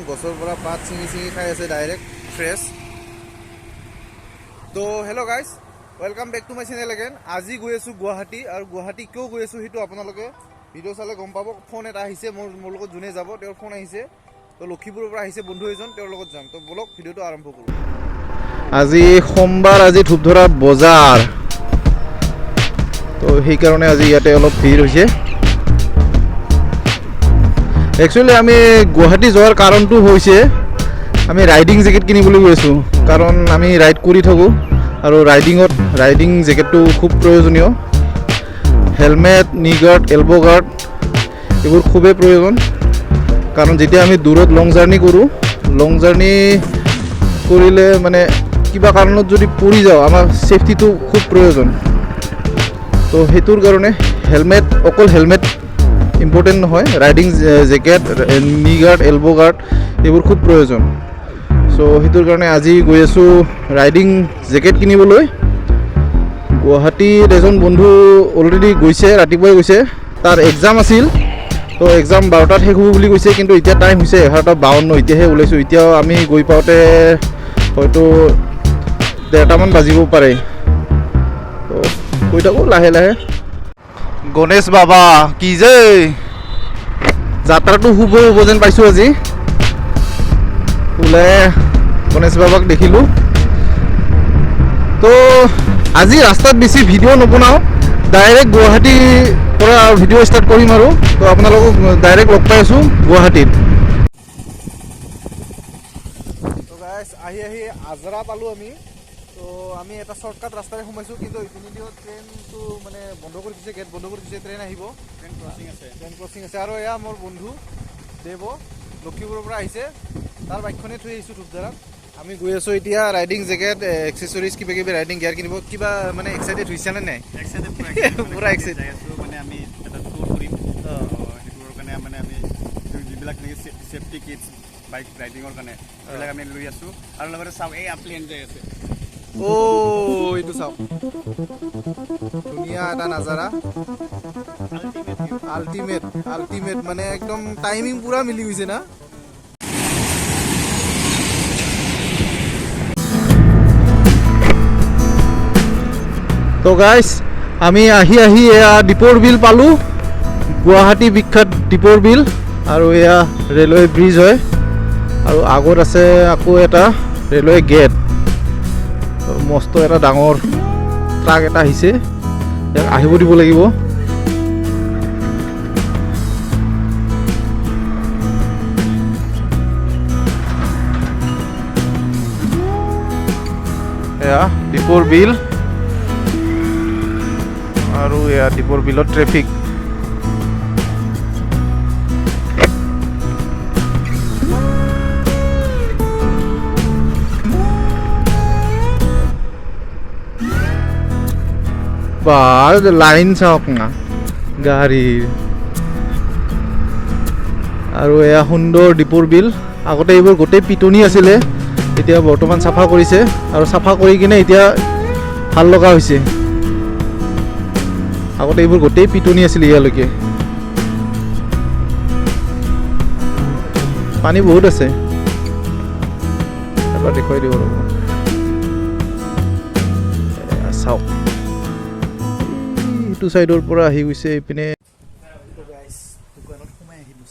গছৰ পৰা পাত চিঙি খাই আছে ডাইৰেক্ট ফ্ৰেছ। তো hello' guys, welcome back to my channel again. আজি গৈ আছোঁ গুৱাহাটী, আৰু গুৱাহাটী কিয় গৈ আছোঁ সেইটো আপোনালোকে ভিডিঅ' চালে গম পাব। ফোন এটা আহিছে মোৰ লগত, যোনে যাব তেওঁৰ ফোন আহিছে। তো লখিমপুৰৰ পৰা আহিছে বন্ধু এজন, তেওঁৰ লগত যাম। তো বলক ভিডিঅ'টো আৰম্ভ কৰোঁ। আজি সোমবাৰ, আজি ধূপধৰা বজাৰ, তো সেইকাৰণে আজি ইয়াতে অলপ ভিৰ হৈছে। একচুৱেলি আমি গুৱাহাটী যোৱাৰ কাৰণটো হৈছে আমি ৰাইডিং জেকেট কিনিবলৈ গৈ আছোঁ, কাৰণ আমি ৰাইড কৰি থাকোঁ আৰু ৰাইডিং জেকেটটো খুব প্ৰয়োজনীয়। হেলমেট, নি গাৰ্ড, এলব' গাৰ্ড এইবোৰ খুবেই প্ৰয়োজন, কাৰণ যেতিয়া আমি দূৰত লং জাৰ্ণি কৰোঁ, লং জাৰ্ণি কৰিলে মানে কিবা কাৰণত যদি পৰি যাওঁ, আমাৰ ছেফটিটো খুব প্ৰয়োজন। তো সেইটোৰ কাৰণে অকল হেলমেট ইম্পৰ্টেণ্ট নহয়, ৰাইডিং জেকেট, নি গাৰ্ড, এলব' গাৰ্ড এইবোৰ খুব প্ৰয়োজন। চ' সেইটোৰ কাৰণে আজি গৈ আছোঁ ৰাইডিং জেকেট কিনিবলৈ। গুৱাহাটীত এজন বন্ধু অলৰেডি গৈছে, ৰাতিপুৱাই গৈছে, তাৰ এক্সাম আছিল। তো এক্সাম 12টাত শেষ হ'ব বুলি কৈছে, কিন্তু এতিয়া টাইম হৈছে 11:52, এতিয়াহে ওলাইছোঁ। এতিয়াও আমি গৈ পাওঁতে হয়তো 1:30মান বাজিব পাৰে। তো গৈ থাকোঁ লাহে লাহে। গণেশ বাবা কি যে, যাত্ৰাটো শুভ হ'ব যেন পাইছোঁ। আজি ওলাই গণেশ বাবাক দেখিলোঁ। তো আজি ৰাস্তাত বেছি ভিডিঅ' নবনাওঁ, ডাইৰেক্ট গুৱাহাটীৰ পৰা ভিডিঅ' ষ্টাৰ্ট কৰিম আৰু। তো আপোনালোকক ডাইৰেক্ট লগ পাই আছোঁ গুৱাহাটীত। তো গাইছ, আহি আজৰা পালোঁ আমি। তো আমি এটা শ্বৰ্টকাট ৰাস্তাৰে সোমাইছোঁ, কিন্তু ইপিনেদিও ট্ৰেইনটো মানে বন্ধ কৰি দিছে, গেট বন্ধ কৰি দিছে। ট্ৰেইন আহিব, ট্ৰেইন ক্ৰচিং আছে। আৰু এয়া মোৰ বন্ধু দেৱ লখিমপুৰৰ পৰা আহিছে, তাৰ বাইকখনেই থৈ আহিছোঁ ধূপধাৰাত। আমি গৈ আছোঁ এতিয়া ৰাইডিং জেকেট, এক্সেচৰিজ কিবা কিবি ৰাইডিং গিয়াৰ কিনিব। কিবা মানে এক্সাইটেড হৈছেনে নাই? পুৰা এক্সাইটেড আছোঁ। মানে আমি এটা টুৰ কৰিম, সেইটোৰ কাৰণে মানে আমি যিবিলাক নেকি ছেফটি কিটছ বাইক ৰাইডিঙৰ কাৰণে সেইবিলাক আমি লৈ আছোঁ। আৰু লগতে চাওক, এই আপলি এনজয় আছে। এইটো চাওক, ধুনীয়া এটা নাজাৰা, আল্টিমেট মানে একদম টাইমিং পুৰা মিলি গৈছে না। তো গাইছ, আমি আহি এয়া দীপৰ বিল পালোঁ, গুৱাহাটী বিখ্যাত দীপৰ বিল। আৰু এয়া ৰেলৱে ব্ৰিজ হয়, আৰু আগত আছে আকৌ এটা ৰেলৱে গেট। মস্ত এটা ডাঙৰ ট্ৰাক এটা আহিছে, ইয়াক আহিব দিব লাগিব। এয়া দীপৰ বিল, আৰু এয়া দীপৰ বিলত ট্ৰেফিক। বা লাইন চাওক না গাড়ীৰ। আৰু এয়া সুন্দৰ দীপৰ বিল। আগতে এইবোৰ গোটেই পিটনি আছিলে, এতিয়া বৰ্তমান চাফা কৰিছে, আৰু চাফা কৰি কিনে এতিয়া ভাল লগা হৈছে। আগতে এইবোৰ গোটেই পিটনি আছিলে ইয়ালৈকে। পানী বহুত আছে, এবাৰ দেখুৱাই দিব ৰ'ব। চাওক, এইটো চাইডৰ পৰা আহি গৈছে এইপিনে। দোকানত সোমাই আহিলোঁ,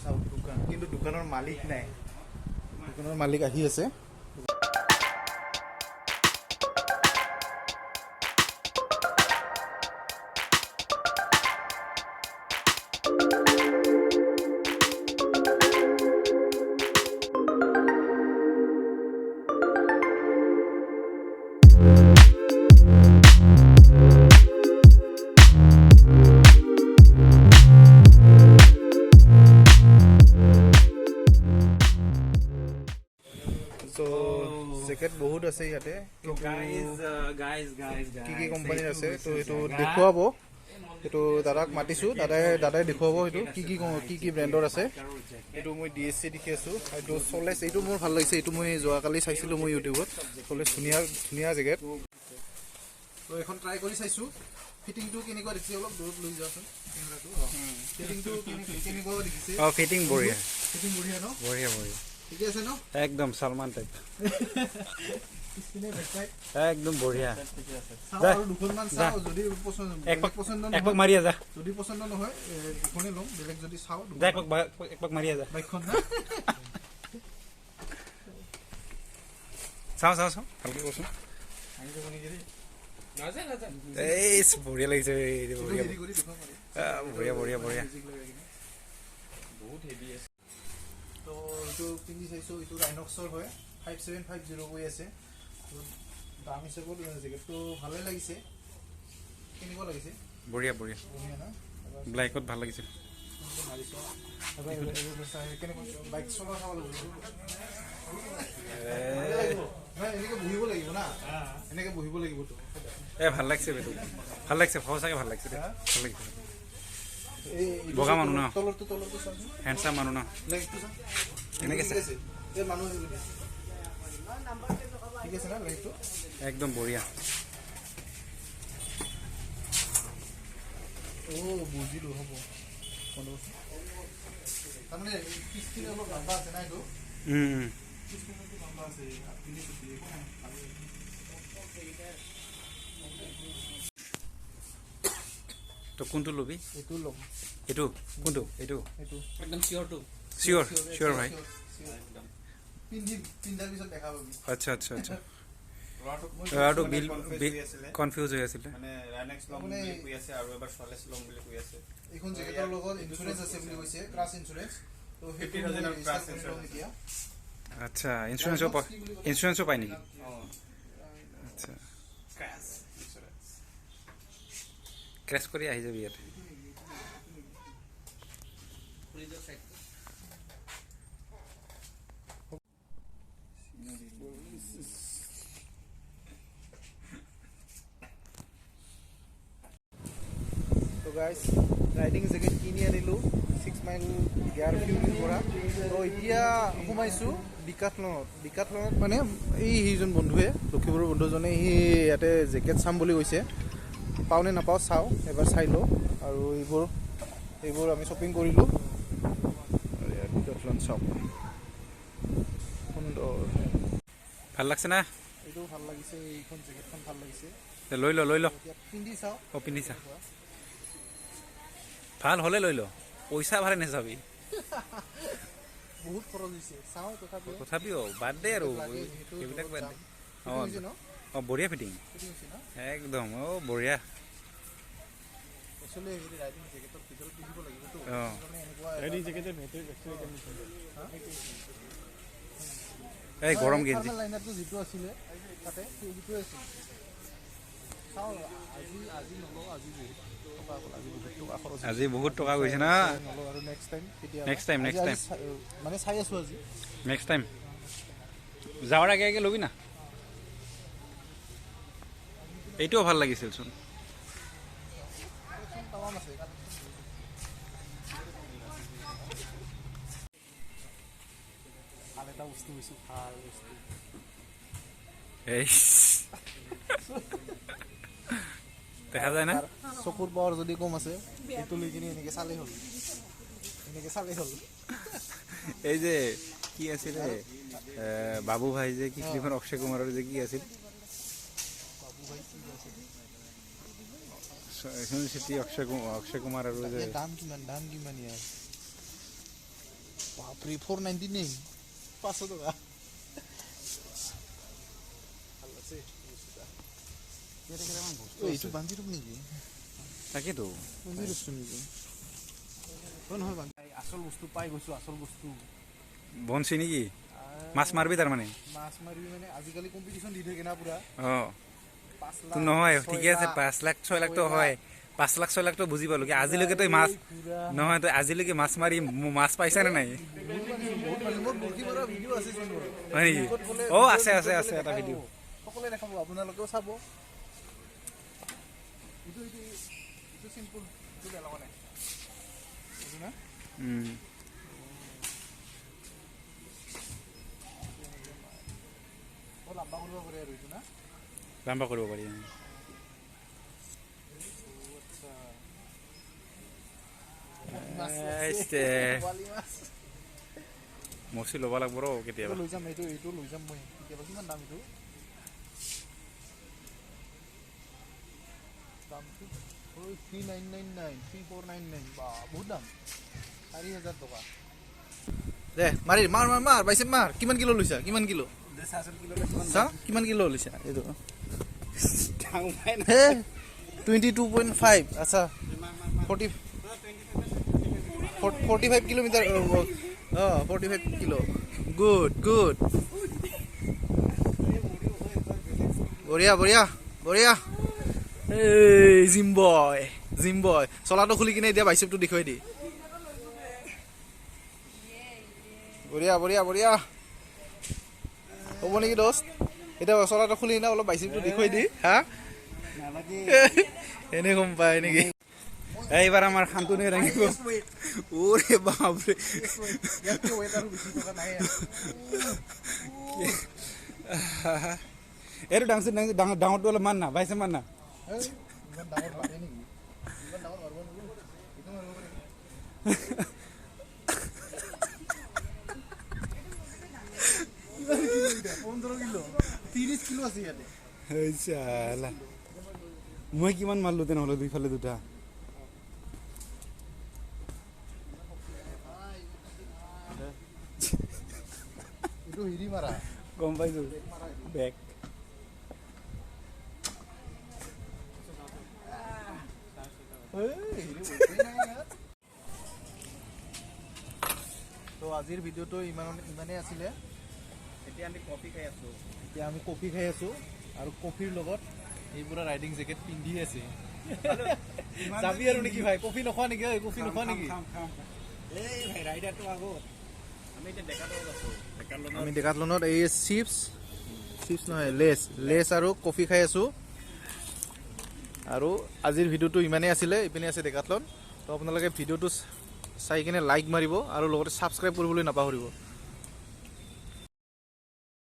চাওক দোকান, কিন্তু দোকানৰ মালিক নাই। দোকানৰ মালিক আহি আছে। জেকেট বহুত আছে ইয়াতে, কি কি কোম্পানীৰ আছে তো এইটো দেখুৱাব। এইটো দাদাক মাতিছোঁ, দাদাই দেখুৱাব এইটো কি কি ব্ৰেণ্ডৰ আছে। এইটো মই DSC দেখি আছোঁ, এইটো চলেছ, এইটো মোৰ ভাল লাগিছে। এইটো মই যোৱাকালি চাইছিলোঁ মই ইউটিউবত, চলেছ ধুনীয়া জেকেট। তো এখন ট্ৰাই কৰি চাইছোঁ, ফিটিংটো কেনেকুৱা দেখিছে, অলপ দূৰত লৈ যাওঁচোন কেমেৰাটো। ফিটিংটো কেনেকুৱা দেখিছে? ফিটিং বঢ়িয়া। ফিটিং বঢ়িয়া ন বঢ়িয়া বঢ়িয়া ঠিকে আছে ন একদম সালমান টাইপ স্কিনে বেকসাইড একদম বঢ়িয়া ঠিকে আছে চাও আৰু দুখনমান চাও যদি পছন্দ এক পাক মাৰিয়া যা যদি পছন্দ নহয় ইখনে লম বেলেগ যদি চাও যা এক পাক মাৰিয়া যা বাইকখন না চাও ভালকে কচোন এই বঢ়িয়া লাগিছে বঢ়িয়া বহুত হেভি আছে তো এইটো পিন্ধি চাইছো এইটো ৰাইনক্সৰ হয় 5750 কৈ আছে তো দাম হিচাপত জেকেটটো ভালে লাগিছে কেনেকুৱা লাগিছে বঢ়িয়া না ব্লেকত ভাল লাগিছে মাৰিছো বাইক চলা চাব লাগিব এনেকে বহিব লাগিব না এনেকে বহিব লাগিব তো ভাল লাগিছে বেটো ভাল লাগিছে সঁচাকে ভাল লাগিছে বগা মানুহ ন তলৰটো হেণ্ডসাম মানুহ ন এনেকে এই মানুহ ঠিক আছে না লাইটটো একদম বঢ়িয়া বুজিলো হ'ব তাৰমানে পিছপিনে অলপ লম্বা আছে না এইটো পিছপিনে লম্বা আছে তো কোনটো লবি এইটো ল'ম এইটো কোনটো এইটো একদম চিয়ৰ ভাই পিন্ধাৰ পিছত দেখা পাবি আচ্ছা ল'ৰাটো বিল কনফিউজ হৈ আছিলে মানে ৰাইনক্স লম বুলি কৈ আছে আৰু এবাৰ সলেছ লম বুলি কৈ আছে এইখন জেকেটৰ লগত ইন্সুৰেন্স আছে বুলি কৈছে ক্ৰাছ ইন্সুৰেন্স তো 50,000 ৰ ক্ৰাছ ইন্সুৰেন্স এতিয়া আচ্ছা ইন্সুৰেন্সো পায় নেকি আচ্ছা ক্ৰাছ ইন্সুৰেন্স ক্ৰেছ কৰি আহি যাবি ইয়াতে তো গাইজ ৰাইডিং জেকেট কিনি আনিলোঁ 6 মাইল গিয়াৰ ফিউৰিৰ পৰা তো এতিয়া সোমাইছোঁ ডিকাথলনত মানে এই সিজন বন্ধুৱে লখিমপুৰৰ বন্ধুজনে সি ইয়াতে জেকেট চাম বুলি কৈছে পাওঁ নে নাপাওঁ চাওঁ এবাৰ চাই লওঁ আৰু এইবোৰ আমি শ্বপিং কৰিলোঁ ডিকাথলন শ্বপ সুন্দৰ ভাল লাগছে না এইটো ভাল লাগিছে এইখন জেকেটখন ভাল লাগিছে লৈ ল এতিয়া পিন্ধি চাওঁ পিন্ধি চা ভাল হ'লে লৈ ল পইচা ভালে নাচাবি বহুত খৰচ হৈছে চাওঁ তথাপিও বাদ দে আৰু সেইবিলাক বাদ দে বঢ়িয়া ফিটিং একদম বঢ়িয়া ৰাইডিং জেকেটৰ ভিতৰত পিন্ধিব লাগিবতো ৰাইডিং জেকেটৰ ভিতৰত এই গৰম গেঞ্জি লাইনাৰটো যিটো আছিলে তাতে সেইটোৱে আছিল চাওঁ আজি নলওঁ আজি বহুত টকা গৈছে না আৰু নেক্সট টাইম মানে চাই আছোঁ আজি নেক্সট টাইম যাৱাৰ আগে ল'বি না এইটোও ভাল লাগিছিলচোন ভাল এটা বস্তু হৈছে ভাল বস্তু দেখা যায় না চকুৰ পাৱাৰ যদি কম আছে এইটো লৈ কিনি এনেকে চালেই হ'ল এই যে কি আছিলে বাবু ভাই যে কি ফিল্মখন অক্ষয় কুমাৰৰ যে কি আছিল অক্ষয় কুমাৰ আৰু যে দাম কিমান ইয়াৰ বাপৰে 499 500 টকা এইটো বান্ধি ৰূপ নেকি তাকেতো বান্ধি ৰূপটো নেকি নহয় আসল বস্তু পাই গৈছোঁ আসল বস্তু বনছি নেকি মাছ মাৰবি তাৰমানে মাছ মাৰিবি মানে আজিকালি কম্পিটিশ্যন দি থাকে না পুৰা তো নহয় ঠিকে আছে 5 লাখ 6 লাখটো হয় 5 লাখ 6 লাখটো বুজি পালো কি আজিলৈকে তই মাছ নহয় তই আজিলৈকে মাছ মাৰি মাছ পাইছা নে নাই হয় নেকি আছে এটা ভিডিঅ' সকলোৱে দেখাব আপোনালোকেও চাব এইটো চিম্পুল এইটো বেয়া লগা নাই লাম্বা কৰিব পাৰি মচি ল'ব লাগিব ৰ কেতিয়াবা লৈ যাম এইটো লৈ যাম মই কেতিয়াবা কিমান দাম এইটো দামটো 3999 বা বহুত দাম 4000 টকা দে মাৰি মাৰ বাইছে মাৰ কিমান কিলো লৈছা কিমান কিলো চা কিমান কিলো লৈছা এইটো হে 22.5 আচ্ছা 45 কিলোমিটাৰ 45 কিলো গুড বঢ়িয়া এই জিম বয় চলাটো খুলি কিনে এতিয়া বাইচেপটো দেখুৱাই দি বঢ়িয়া হ'ব নেকি দোস্ত এতিয়া চলাটো খুলি কিনে অলপ বাইচেপটো দেখুৱাই দি হা এনে গম পায় নেকি এইবাৰ আমাৰ শান্তনুৱে ৰাখিব ওৰে বাপৰে এইটো ডাঙৰটো অলপ মান না বাইছে মান না মই কিমান মাৰলো তেনেহ'লে দুইফালে দুটা গম পাইছো বেক তো আজিৰ ভিডিঅ'টো ইমানেই আছিলে এতিয়া আমি কফি খাই আছো আৰু কফিৰ লগত এইবোৰা ৰাইডিং জেকেট পিন্ধি আছে যাবি আৰু নেকি ভাই কফি নোখোৱা নেকি এই ভাই ৰাইডাৰটো আগত আমি এতিয়া ডেকাতলত আছো আমি ডেকাথলনত এই চিপছ নহয় লেছ আৰু কফি খাই আছো আৰু আজিৰ ভিডিঅ'টো ইমানেই আছিলে ইপিনে আছে ডেকাথলন তো আপোনালোকে ভিডিঅ'টো চাই কিনে লাইক মাৰিব আৰু লগতে ছাবস্ক্ৰাইব কৰিবলৈ নাপাহৰিব